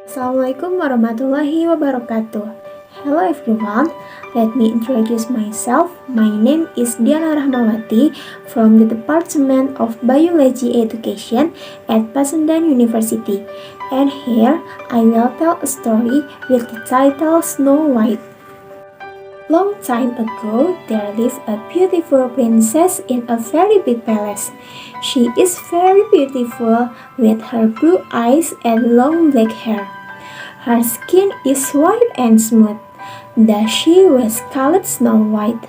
Assalamualaikum warahmatullahi wabarakatuh. Hello everyone, let me introduce myself. My name is Diana Rahmawati from the Department of Biology Education at Pasundan University. And here I will tell a story with the title Snow White. Long time ago, there lived a beautiful princess in a very big palace. She is very beautiful with her blue eyes and long black hair. Her skin is white and smooth. Thus she was called Snow White.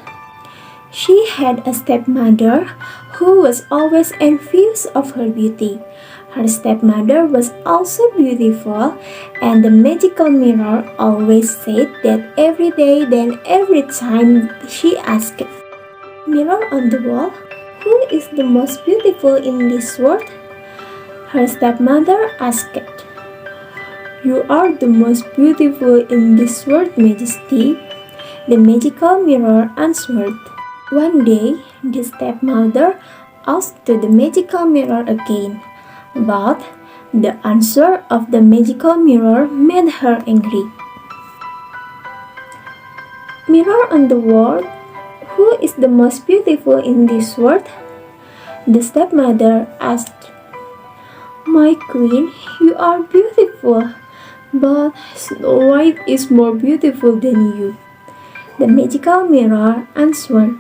She had a stepmother who was always envious of her beauty. Her stepmother was also beautiful, and the magical mirror always said that every day, then every time she asked, "Mirror on the wall, who is the most beautiful in this world?" Her stepmother asked, "You are the most beautiful in this world, Majesty," the magical mirror answered. One day, the stepmother asked the magical mirror again, but the answer of the magical mirror made her angry. "Mirror on the wall, who is the most beautiful in this world?" the stepmother asked. "My queen, you are beautiful, but Snow White is more beautiful than you," the magical mirror answered.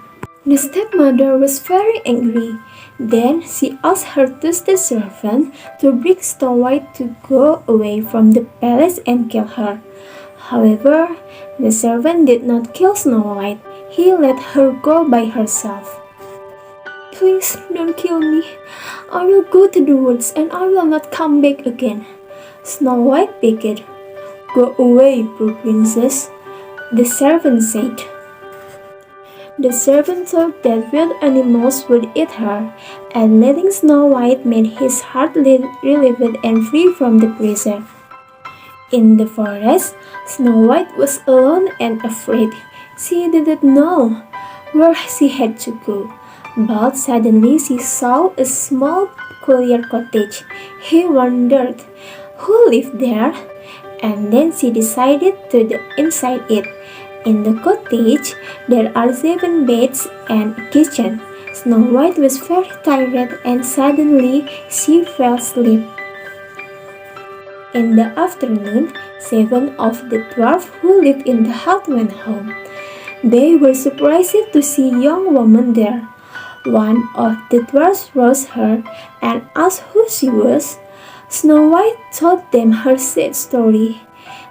The stepmother was very angry. Then she asked her trusted servant to bring Snow White to go away from the palace and kill her. However, the servant did not kill Snow White. He let her go by herself. "Please don't kill me. I will go to the woods and I will not come back again," Snow White begged. "Go away, poor princess," the servant said. The servant thought that wild animals would eat her, and letting Snow White made his heart relieved and free from the prison. In the forest, Snow White was alone and afraid. She didn't know where she had to go, but suddenly she saw a small clear cottage. She wondered who lived there, and then she decided to go inside it. In the cottage, there are 7 beds and a kitchen. Snow White was very tired and suddenly she fell asleep. In the afternoon, 7 of the dwarfs who lived in the hut went home. They were surprised to see a young woman there. One of the dwarfs roused her and asked who she was. Snow White told them her sad story.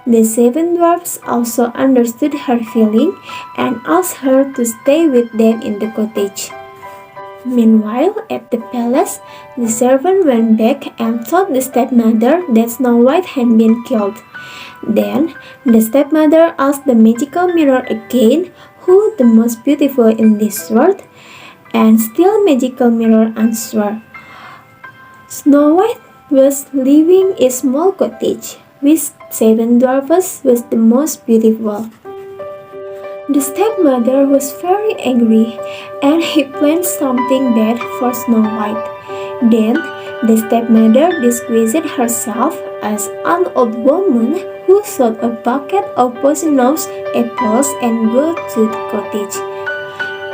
The 7 dwarfs also understood her feeling and asked her to stay with them in the cottage. Meanwhile, at the palace, the servant went back and told the stepmother that Snow White had been killed. Then, the stepmother asked the magical mirror again, "Who the most beautiful in this world?" And still magical mirror answered. Snow White was living in a small cottage, which 7 dwarfs was the most beautiful. The stepmother was very angry and he planned something bad for Snow White. Then the stepmother disguised herself as an old woman who sold a bucket of poisonous apples and go to the cottage.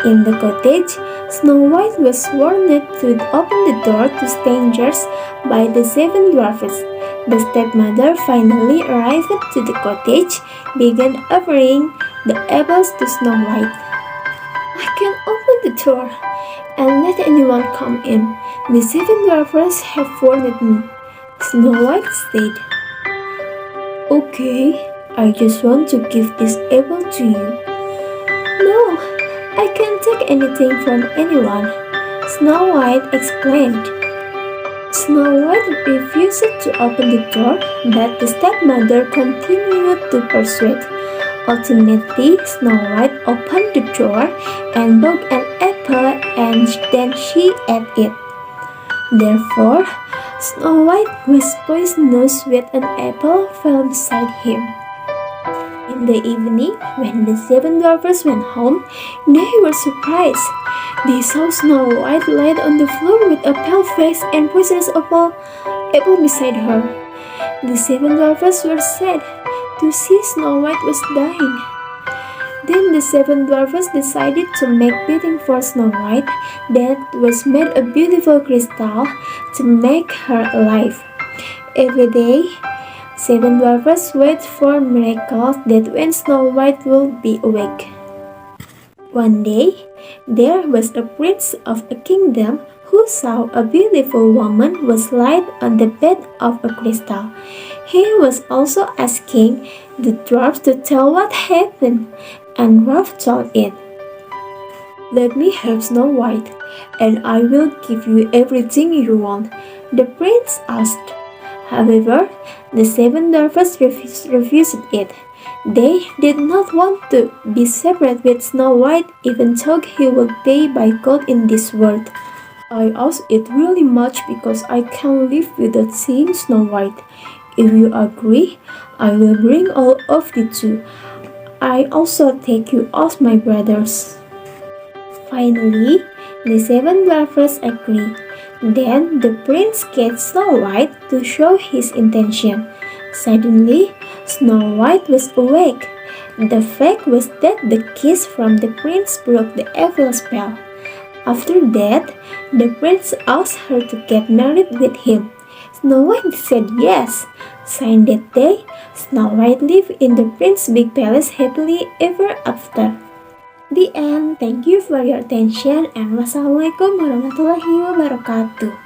In the cottage, Snow White was warned to open the door to strangers by the 7 dwarfs. The stepmother finally arrived to the cottage, began offering the apples to Snow White. "I can open the door and let anyone come in. The 7 dwarfs have warned me," Snow White said. "Okay, I just want to give this apple to you." "No, I can't take anything from anyone," Snow White explained. Snow White refused to open the door, but the stepmother continued to persuade. Ultimately, Snow White opened the door and broke an apple and then she ate it. Therefore, Snow White was poisonous when an apple fell beside him. In the evening, when the 7 dwarfs went home, they were surprised. They saw Snow White laid on the floor with a pale face and poisonous apple beside her. The seven dwarfs were sad to see Snow White was dying. Then the seven dwarfs decided to make bedding for Snow White that was made of beautiful crystal to make her alive. Every day, seven dwarfs wait for miracles that when Snow White will be awake. One day, there was a prince of a kingdom who saw a beautiful woman was lying on the bed of a crystal. He was also asking the dwarfs to tell what happened, and Dwarf told it. "Let me have Snow White, and I will give you everything you want," the prince asked. However, the seven dwarfs refused it. They did not want to be separate with Snow White, even though he would die by God in this world. "I ask it really much because I can't live without seeing Snow White. If you agree, I will bring all of you too. I also take you as my brothers." Finally, the seven dwarfs agree. Then the prince gets Snow White to show his intention. Suddenly, Snow White was awake. The fact was that the kiss from the prince broke the evil spell. After that, the prince asked her to get married with him. Snow White said yes. Since that day, Snow White lived in the prince's big palace happily ever after. The end. Thank you for your attention and wassalamualaikum warahmatullahi wabarakatuh.